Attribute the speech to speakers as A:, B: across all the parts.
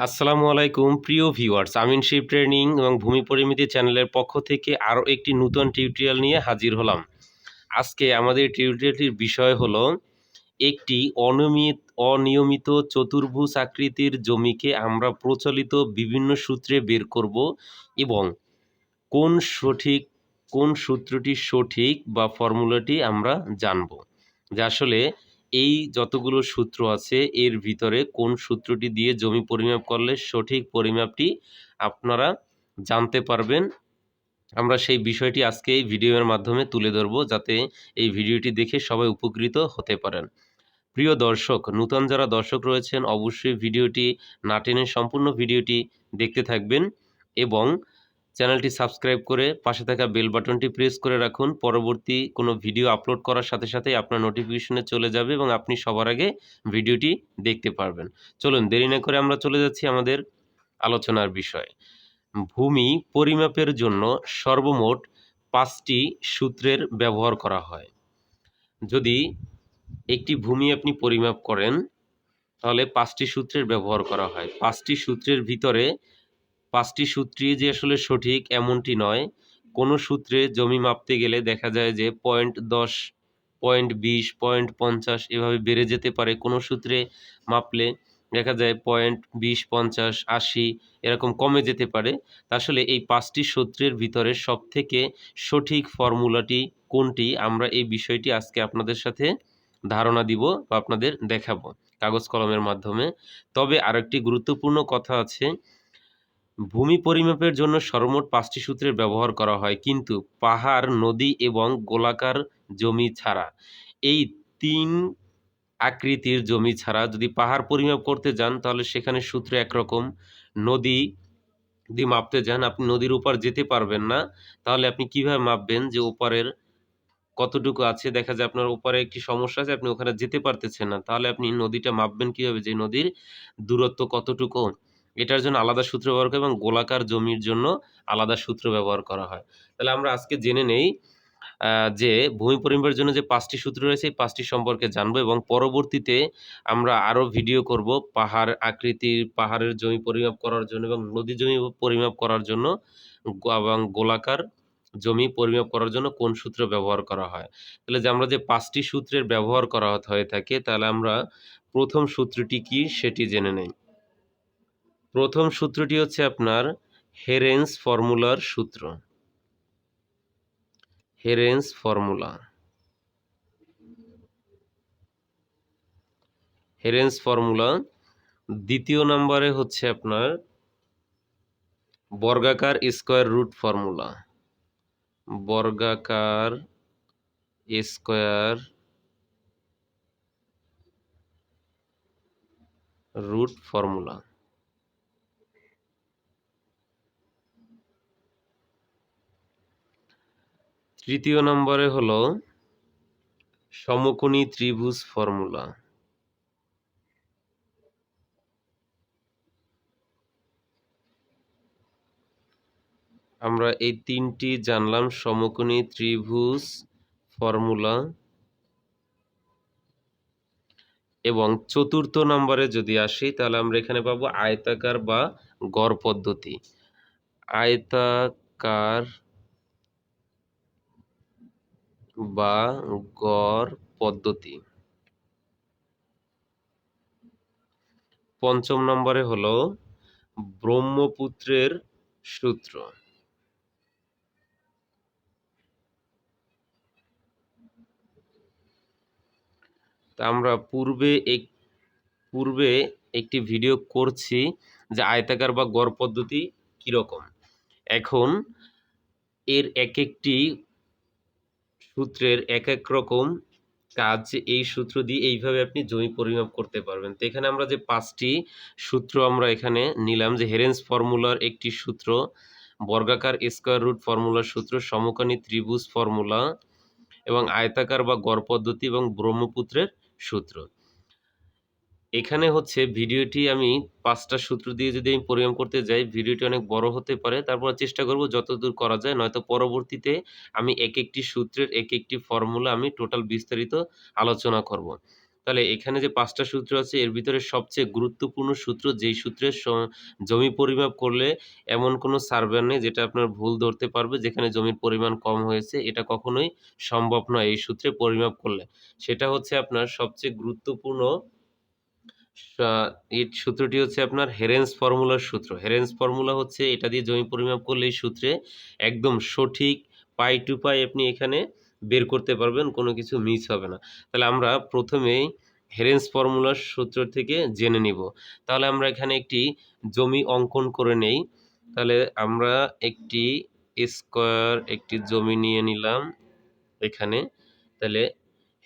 A: আসসালামু আলাইকুম প্রিয় ভিউয়ার্স, আমিন শিপ ট্রেনিং এবং ভূমি পরিমিতি চ্যানেলের পক্ষ থেকে আরও একটি নতুন টিউটোরিয়াল নিয়ে হাজির হলাম। আজকে আমাদের টিউটোরিয়ালটির বিষয় হলো একটি অনিয়মিত চতুর্ভুজ আকৃতির জমিকে আমরা প্রচলিত বিভিন্ন সূত্রে বের করব এবং কোন সঠিক কোন সূত্রটি সঠিক বা ফর্মুলাটি আমরা জানব যে আসলে এই যতগুলো সূত্র আছে এর ভিতরে কোন সূত্রটি দিয়ে জমি পরিমাপ করলে সঠিক পরিমাপটি আপনারা জানতে পারবেন। আমরা সেই বিষয়টি আজকে এই ভিডিওর মাধ্যমে তুলে ধরব, যাতে এই ভিডিওটি দেখে সবাই উপকৃত হতে পারেন। প্রিয় দর্শক, নূতন যারা দর্শক রয়েছেন অবশ্যই ভিডিওটি না টেনে সম্পূর্ণ ভিডিওটি দেখতে থাকবেন এবং চ্যানেলটি সাবস্ক্রাইব করে পাশে থাকা বেল বাটনটি প্রেস করে রাখুন। পরবর্তী কোনো ভিডিও আপলোড করার সাথে সাথেই আপনার নোটিফিকেশনে চলে যাবে এবং আপনি সবার আগে ভিডিওটি দেখতে পারবেন। চলুন দেরি না করে আমরা চলে যাচ্ছি আমাদের আলোচনার বিষয়। ভূমি পরিমাপের জন্য সর্বমোট 5টি সূত্রের ব্যবহার করা হয়। যদি একটি ভূমি আপনি পরিমাপ করেন তাহলে 5টি সূত্রের ব্যবহার করা হয়। 5টি সূত্রের ভিতরে 5টি সূত্রই যে আসলে সঠিক এমনটি নয়। কোনো সূত্রে জমি মাপতে গেলে দেখা যায় যে 0.10, 0.20, 0.50 এভাবে বেড়ে যেতে পারে। কোনো সূত্রে মাপলে দেখা যায় 0.20, 50, 80 এরকম কমে যেতে পারে। তা আসলে এই 5টি সূত্রের ভিতরে সবথেকে সঠিক ফর্মুলাটি কোনটি, আমরা এই বিষয়টি আজকে আপনাদের সাথে ধারণা দিব বা আপনাদের দেখাবো কাগজ কলমের মাধ্যমে। তবে আরেকটি গুরুত্বপূর্ণ কথা আছে, ভূমি পরিমাপের জন্য সর্বমোট 5টি সূত্রের ব্যবহার করা হয়, কিন্তু পাহাড়, নদী এবং গোলাকার জমি ছাড়া, এই 3 আকৃতির জমি ছাড়া যদি পাহাড় পরিমাপ করতে যান তাহলে সেখানে সূত্র একরকম। নদী যদি মাপতে যান, আপনি নদীর ওপার যেতে পারবেন না, তাহলে আপনি কিভাবে মাপবেন যে ওপারের কতটুকু আছে? দেখা যায় আপনার ওপারে একটি সমস্যা আছে, আপনি ওখানে যেতে পারতেছেন না। তাহলে আপনি নদীটা মাপবেন কিভাবে যে নদীর দূরত্ব কতটুকু? এটার জন্য আলাদা সূত্র ব্যবহার করে এবং গোলাকার জমির জন্য আলাদা সূত্র ব্যবহার করা হয়। তাহলে আমরা আজকে জেনে নেই যে ভূমি পরিমাপের জন্য যে 5টি সূত্র রয়েছে এই 5টি সম্পর্কে জানবো এবং পরবর্তীতে আমরা আরও ভিডিও করব পাহাড়ের জমি পরিমাপ করার জন্য এবং নদী জমি পরিমাপ করার জন্য এবং গোলাকার জমি পরিমাপ করার জন্য কোন সূত্র ব্যবহার করা হয়। তাহলে যে আমরা যে 5টি সূত্রের ব্যবহার করা হয়ে থাকে, তাহলে আমরা প্রথম সূত্রটি কি সেটি জেনে নেই। প্রথম সূত্রটি হচ্ছে আপনার হেরেন্স ফর্মুলার সূত্র। হেরেন্স ফর্মুলা। হেরেন্স ফর্মুলা। দ্বিতীয় নম্বরে হচ্ছে আপনার বর্গাকার স্কয়ার রুট ফর্মুলা। বর্গাকার স্কয়ার রুট ফর্মুলা। তৃতীয় নম্বরে হলো সমকোণী ত্রিভুজ ফর্মুলা। আমরা এই 3টি জানলাম, সমকোণী ত্রিভুজ ফর্মুলা। এবং চতুর্থ নম্বরে যদি আসি তাহলে আমরা এখানে পাবো আয়তাকার বা গড় পদ্ধতি। আয়তাকার বা গড় পদ্ধতি। পঞ্চম নম্বরে হলো ব্রহ্মপুত্রের সূত্র। তা আমরা পূর্বে একটি ভিডিও করছি যে আয়তাকার বা গড় পদ্ধতি কিরকম। এখন এর এক একটি সূত্রের এক এক রকম কাজ, এই সূত্র দিয়ে এইভাবে আপনি জমি পরিমাপ করতে পারবেন। তো এখানে আমরা যে 5টি সূত্র আমরা এখানে নিলাম, যে হেরেন্স ফর্মুলার একটি সূত্র, বর্গাকার স্কয়ার রুট ফর্মুলার সূত্র, সমকোণী ত্রিভুজ ফর্মুলা এবং আয়তাকার বা গড় পদ্ধতি এবং ব্রহ্মপুত্রের সূত্র। এখানে হচ্ছে ভিডিওটি আমি 5টা সূত্র দিয়ে যদি আমি পরিমাপ করতে যাই ভিডিওটি অনেক বড় হতে পারে। তারপর চেষ্টা করব যতদূর করা যায়, নয়তো পরবর্তীতে আমি এক একটি সূত্রের এক একটি ফর্মুলা আমি টোটাল বিস্তারিত আলোচনা করব। তাহলে এখানে যে ৫টা সূত্র আছে এর ভিতরে সবচেয়ে গুরুত্বপূর্ণ সূত্র যেই সূত্রের জমি পরিমাপ করলে এমন কোনো সার্ভে নেই যেটা আপনার ভুল ধরতে পারবে যেখানে জমির পরিমাণ কম হয়েছে। এটা কখনোই সম্ভব নয় এই সূত্রে পরিমাপ করলে। সেটা হচ্ছে আপনার সবচেয়ে গুরুত্বপূর্ণ সা এই সূত্রটি হচ্ছে আপনার হেরেন্স ফর্মুলার সূত্র। হেরেন্স ফর্মুলা হচ্ছে এটা দিয়ে জমি পরিমাপ করলে এই সূত্রে একদম সঠিক পাই টু পাই আপনি এখানে বের করতে পারবেন, কোনো কিছু মিস হবে না। তাহলে আমরা প্রথমেই হেরেন্স ফর্মুলার সূত্র থেকে জেনে নিব। তাহলে আমরা এখানে একটি জমি অঙ্কন করে নেই। তাহলে আমরা একটি একটি জমি নিয়ে নিলাম এখানে। তাহলে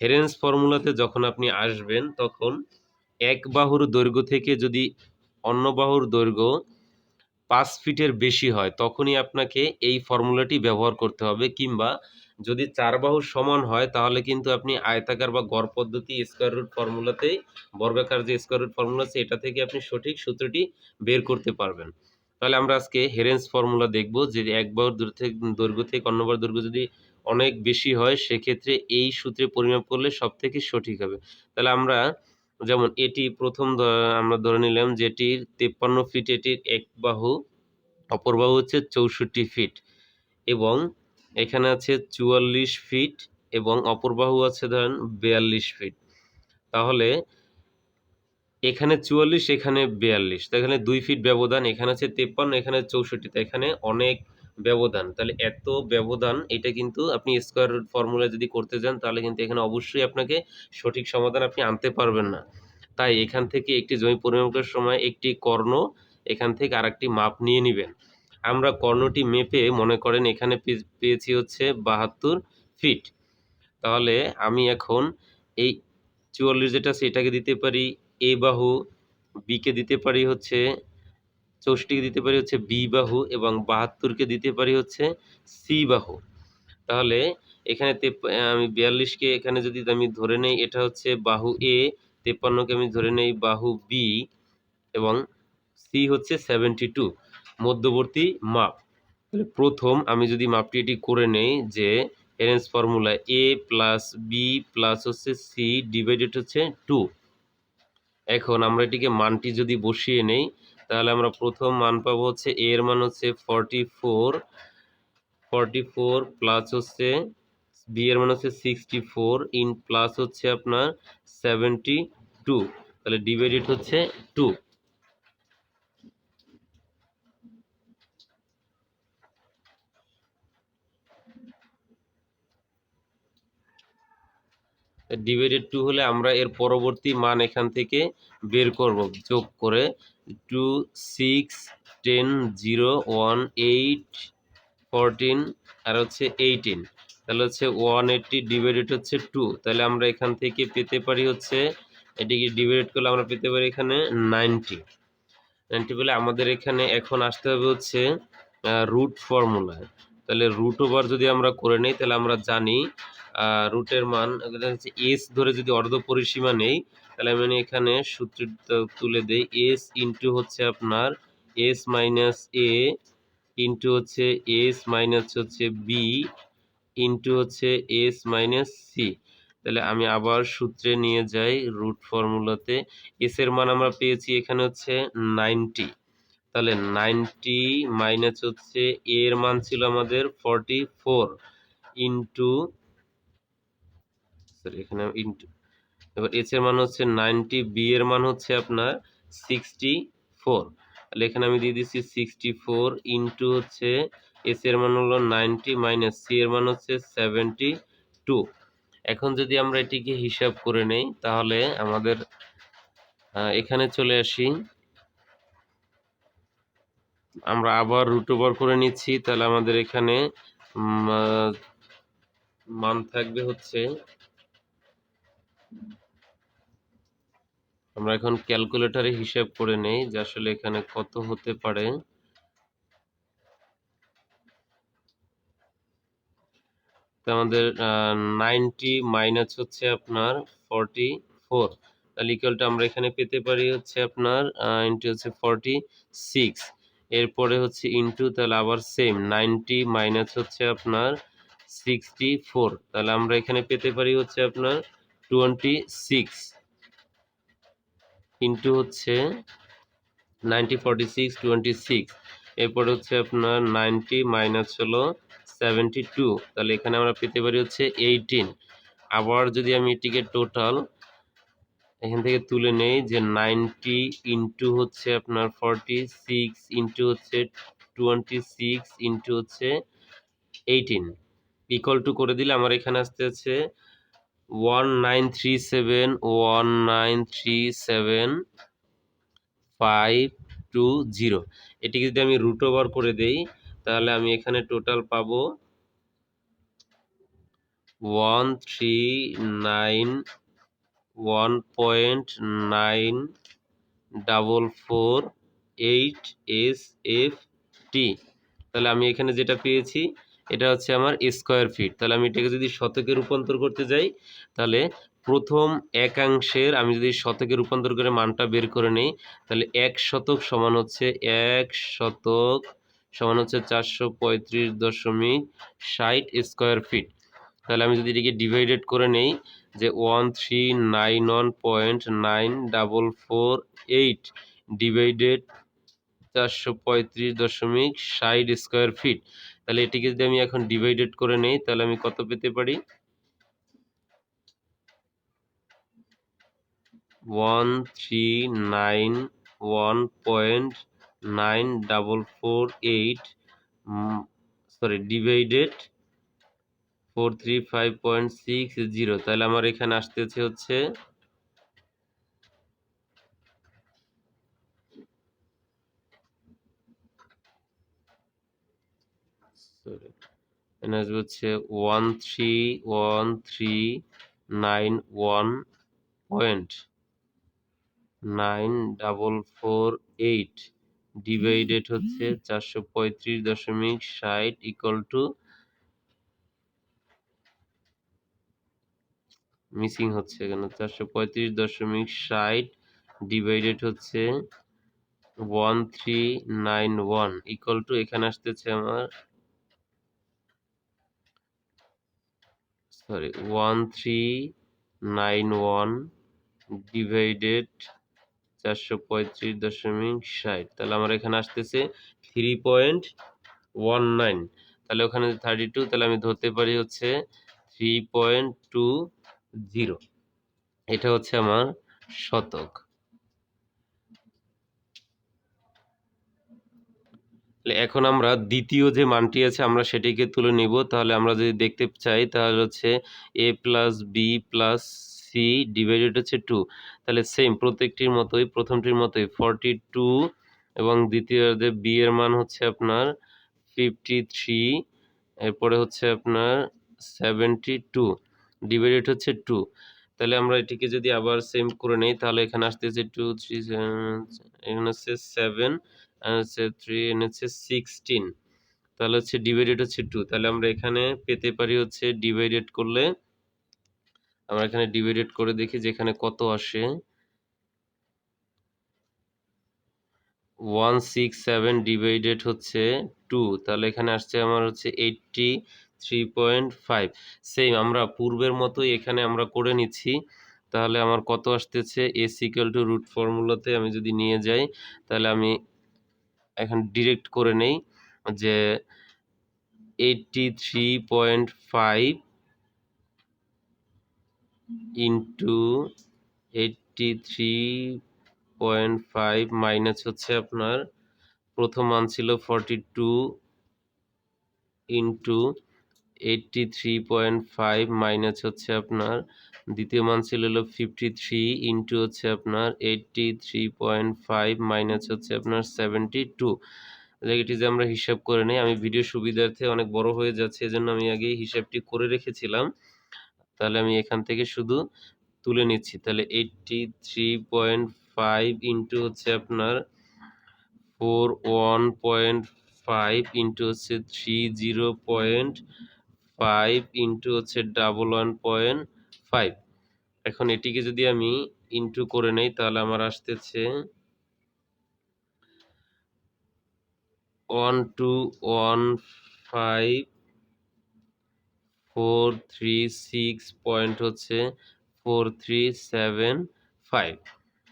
A: হেরেন্স ফর্মুলাতে যখন আপনি আসবেন তখন এক বাহুর দৈর্ঘ্য থেকে যদি অন্য বাহুর দৈর্ঘ্য ৫ ফিটের বেশি হয় তখনই আপনাকে এই ফর্মুলাটি ব্যবহার করতে হবে, কিংবা যদি ৪ বাহুর সমান হয় তাহলে কিন্তু আপনি আয়তাকার বা গড় পদ্ধতি স্কয়ার রুট ফর্মুলাতেই বর্গাকার যে স্কয়ার রুট ফর্মুলা আছে এটা থেকে আপনি সঠিক সূত্রটি বের করতে পারবেন। তাহলে আমরা আজকে হেরেন্স ফর্মুলা দেখব যে এক বাহুর দৈর্ঘ্য থেকে অন্য বাহুর দৈর্ঘ্য যদি অনেক বেশি হয় সেক্ষেত্রে এই সূত্রে পরিমাপ করলে সবথেকে সঠিক হবে। তাহলে আমরা যেমন এটি প্রথম আমরা ধরে নিলাম যে এটির ৫৩ ফিট, এটির এক বাহু, অপর বাহু হচ্ছে ৬৪ ফিট এবং এখানে আছে ৪৪ ফিট এবং অপর বাহু আছে ধরেন ৪২ ফিট। তাহলে এখানে ৪৪ এখানে ৪২, তো এখানে ২ ফিট ব্যবধান, এখানে আছে ৫৩ এখানে ৬৪, তো এখানে অনেক ব্যবধান। তাহলে এত ব্যবধান এটা কিন্তু আপনি স্কয়ার রুট ফর্মুলা যদি করতে যান তাহলে কিন্তু এখানে অবশ্যই আপনাকে সঠিক সমাধান আপনি আনতে পারবেন না। তাই এখান থেকে একটি জমি পরিমাপ করার সময় একটি কর্ণ এখান থেকে আরেকটি মাপ নিয়ে নিবেন। আমরা কর্ণটি মেপে মনে করেন এখানে পেয়েছি হচ্ছে ৭২ ফিট। তাহলে আমি এখন এই ৪৪ যেটা আছে এটাকে দিতে পারি এ বাহু, বিকে দিতে পারি হচ্ছে ৬৪কে দিতে পারি হচ্ছে বি বাহু এবং ৭২কে দিতে পারি হচ্ছে সি বাহু। তাহলে এখানে আমি ৪২কে এখানে যদি আমি ধরে নেই এটা হচ্ছে বাহু এ, ৫৩কে আমি ধরে নেই বাহু বি এবং সি হচ্ছে ৭২ মধ্যবর্তী মাপ। তাহলে প্রথম আমি যদি মাপটি এটি করে নেই যে হেরেন্স ফর্মুলা এ প্লাস বি প্লাস হচ্ছে সি ডিভাইডেড হচ্ছে 2। এখন আমরা এটিকে মানটি যদি বসিয়ে নেই তাহলে আমরা প্রথম মান পাবো হচ্ছে এ এর মান হচ্ছে 44 প্লাস হচ্ছে বি এর মান হচ্ছে 64 ইন প্লাস হচ্ছে আপনার 72, তাহলে ডিভাইডেড হচ্ছে 2। ডিভাইডেড 2 হলে আমরা এর পরবর্তী মান এখান থেকে বের করব যোগ করে 2 6 10 0 1 8 14 আর হচ্ছে 18, তাহলে হচ্ছে 180 ডিভাইডেড হচ্ছে 2। তাহলে আমরা এখান থেকে পেতে পারি হচ্ছে এটিকে ডিভাইডেড করলে আমরা পেতে পারি এখানে 90। 90 বলে আমাদের এখানে এখন আসতে হবে হচ্ছে রুট ফর্মুলায়। তাহলে রুট ওভার যদি আমরা করে নেই তাহলে আমরা জানি রুটের মান হচ্ছে এস ধরে যদি অর্ধ পরিসীমা নেই তাহলে আমি এখানে সূত্র তুলে দেই এস ইন্টু হচ্ছে আপনার এস মাইনাস এ ইন্টু হচ্ছে এস মাইনাস হচ্ছে বি ইন্টু হচ্ছে এস মাইনাস সি। তাহলে আমি আবার সূত্রে নিয়ে যাই রুট ফর্মুলাতে। এস এর মান আমরা পেয়েছি এখানে হচ্ছে 90, তাহলে 90 মাইনাস হচ্ছে এ এর মান ছিল আমাদের 44 ইন্টু সরি এখানে ইন্টু, এবার এস এর মান হচ্ছে 90, বি এর মান হচ্ছে আপনার 64, তাহলে এখানে আমি দিয়ে দিচ্ছি 64 ইন্টু হচ্ছে এস এর মান হলো 90 মাইনাস সি এর মান হচ্ছে 72। এখন যদি আমরা এটিকে হিসাব করে নেই তাহলে আমাদের এখানে চলে আসি, আমরা আবার রুট ওভার করে নিচ্ছি। তাহলে আমাদের এখানে মান থাকবে হচ্ছে, আমরা এখন ক্যালকুলেটরে হিসাব করে নেই যে আসলে এখানে কত হতে পারে। তো আমাদের 90 মাইনাস হচ্ছে আপনার 44, তাহলে ইকুয়ালটা আমরা এখানে পেতে পারি হচ্ছে আপনার ইন্টু হচ্ছে 46, এরপরে হচ্ছে ইন্টু, তাহলে আবার সেম 90 মাইনাস হচ্ছে আপনার 64, তাহলে আমরা এখানে পেতে পারি হচ্ছে আপনার 26। ইন্টু হচ্ছে 90 46 26, এরপরে হচ্ছে আপনার 90 মাইনাস হলো 72, তাহলে এখানে আমরা পেতে পারি হচ্ছে 18। আবার যদি আমি এটিকে টোটাল এখান থেকে তুলে নেই যে 90 ইন্টু হচ্ছে আপনার 46 ইন্টু হচ্ছে 26 ইন্টু হচ্ছে 18 ইকুয়াল টু করে দিলে আমার এখানে আসতে আছে 1937520। এটিকে যদি আমি রুট ওভার করে দেই তাহলে আমি এখানে টোটাল পাবো 139.14448 তাহলে আমি এখানে যেটা পেয়েছি এটা হচ্ছে আমার স্কোয়ার ফিট। তাহলে আমি এটাকে যদি শতকে রূপান্তর করতে যাই তাহলে প্রথম একাংশের আমি যদি শতকে রূপান্তর করে মানটা বের করে নেই তাহলে 1 শতক সমান হচ্ছে 435.60 স্কোয়ার ফিট। তাহলে আমি যদি এটিকে ডিভাইডেড করে নেই যে 139194448 ডিভাইডেড 435.60 স্কোয়ার ফিট, তাহলে এটিকে যদি আমি এখন ডিভাইডেড করে নেই তাহলে আমি কত পেতে পারি 1391948 ডিভাইডেড 435.60, তাহলে আমার এখানে আসতেছে হচ্ছে এখানে আসবে হচ্ছে 13139.9448 ডিভাইডেড হচ্ছে 435.60 ইকুয়াল টু মিসিং হচ্ছে কেন 435.60 ডিভাইডেড হচ্ছে 1391 ইকুয়াল টু এখানে আসতেছে আমার 1391 ডিভাইডেড 435.60, তাহলে আমার এখানে আসতেছে 3.19। তাহলে ওখানে 32, তাহলে আমি ধরতে পারি হচ্ছে 3.20, এটা হচ্ছে আমার শতক। এখন আমরা দ্বিতীয় যে মানটি আছে আমরা সেটিকে তুলে নিব। তাহলে আমরা যদি দেখতে চাই তাহলে হচ্ছে a plus b plus c divided হচ্ছে 2, তাহলে সেম প্রত্যেকটির মতোই প্রথমটির মতোই 42 এবং দ্বিতীয় যে বি এর মান হচ্ছে আপনার 53, এরপরে হচ্ছে আপনার 72 ডিভাইডেড হচ্ছে 2। তাহলে আমরা এটিকে যদি আবার সেম করে নেই তাহলে এখানে আসতেছে 2 3 এখানে হচ্ছে 7 আর হচ্ছে 3 এন হচ্ছে 16, তাহলে হচ্ছে ডিভাইডেড হচ্ছে 2। তাহলে আমরা এখানে পেতে পারি হচ্ছে ডিভাইডেড করলে আমরা এখানে ডিভাইডেড করে দেখি যে এখানে কত আসে 167 ডিভাইডেড হচ্ছে 2, তাহলে এখানে আসছে আমার হচ্ছে 83.5। সেম আমরা পূর্বের মতোই এখানে আমরা করে নিচ্ছি। তাহলে আমার কত আসতেছে এস ইকুয়াল টু রুট ফর্মুলাতে আমি যদি নিয়ে যাই তাহলে আমি এখন ডিরেক্ট করে নেই যে 83.5 ইন্টু 83.5 মাইনাস হচ্ছে আপনার প্রথম মান ছিল 42 ইন্টু 83.5 মাইনাস হচ্ছে আপনার দ্বিতীয় মান ছিল হলো 53 ইন্টু হচ্ছে আপনার 83.5 মাইনাস হচ্ছে আপনার 72। এটি যে আমরা হিসাব করে নেই, আমি ভিডিও সুবিধার্থে অনেক বড় হয়ে যাচ্ছে এজন্য আমি আগে হিসাবটি করে রেখেছিলাম। তাহলে আমি এখান থেকে শুধু তুলে নিচ্ছি। তাহলে 83.5 ইন্টু হচ্ছে আপনার 41.5 ইন্টু হচ্ছে 30.5 ইন্টু হচ্ছে 11.5। এখন এটিকে যদি আমি ইন্টু করে নেই তাহলে আমার আসতেছে 1215436 পয়েন্ট হচ্ছে 4375।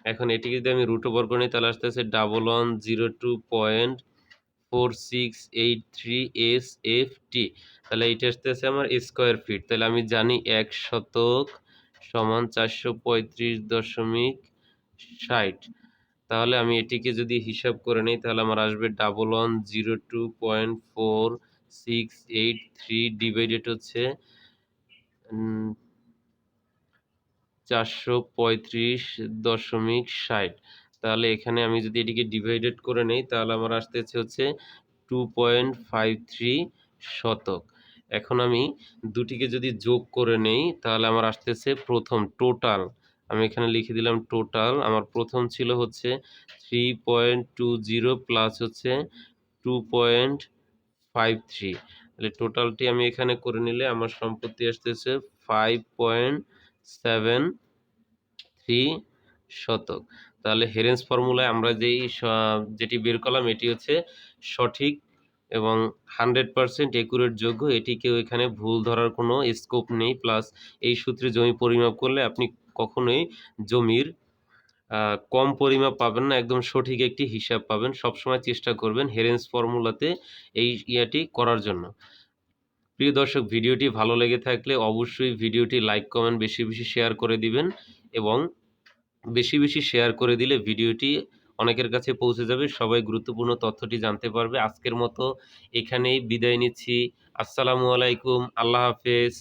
A: এখন এটিকে যদি আমি রুট ওভার করে নিই তাহলে আসতেছে 1102.4683 তাহলে এইটা আসতেছে আমার স্কোয়ার ফিট। তাহলে আমি জানি ১ শতক সমান ৪৩৫.৬০। তাহলে আমি এটিকে যদি হিসাব করে নিই তাহলে আমার আসবে 1102.4683 ডিভাইডেড হচ্ছে ৪৩৫.৬০। তাহলে এখানে আমি যদি এটিকে ডিভাইডেড করে নেই তাহলে আমার আসতেছে হচ্ছে 2.53 শতক। এখন আমি দুটিকে যদি যোগ করে নেই তাহলে আমার আসতেছে প্রথম টোটাল, আমি এখানে লিখে দিলাম টোটাল। আমার প্রথম ছিল হচ্ছে 3.20 প্লাস হচ্ছে 2.53। তাহলে টোটালটি আমি এখানে করে নিলে আমার সম্পত্তি আসতেছে 5.73 শতক। তাহলে হেরেন্স ফর্মুলায় আমরা যেটি বের করলাম এটি হচ্ছে সঠিক এবং 100% একুরেট যোগ্য। এটি কেউ এখানে ভুল ধরার কোনো স্কোপ নেই। প্লাস এই সূত্রে জমি পরিমাপ করলে আপনি কখনোই জমির কম পরিমাপ পাবেন না, একদম সঠিক একটি হিসাব পাবেন। সবসময় চেষ্টা করবেন হেরেন্স ফর্মুলাতে এই ইয়াটি করার জন্য। প্রিয় দর্শক, ভিডিওটি ভালো লেগে থাকলে অবশ্যই ভিডিওটি লাইক কমেন্ট বেশি বেশি শেয়ার করে দিবেন এবং বেশি বেশি শেয়ার করে দিলে ভিডিওটি অনেকের কাছে পৌঁছে যাবে, সবাই গুরুত্বপূর্ণ তথ্যটি জানতে পারবে। আজকের মতো এখানেই বিদায় নিচ্ছি। আসসালামু আলাইকুম, আল্লাহ হাফেজ।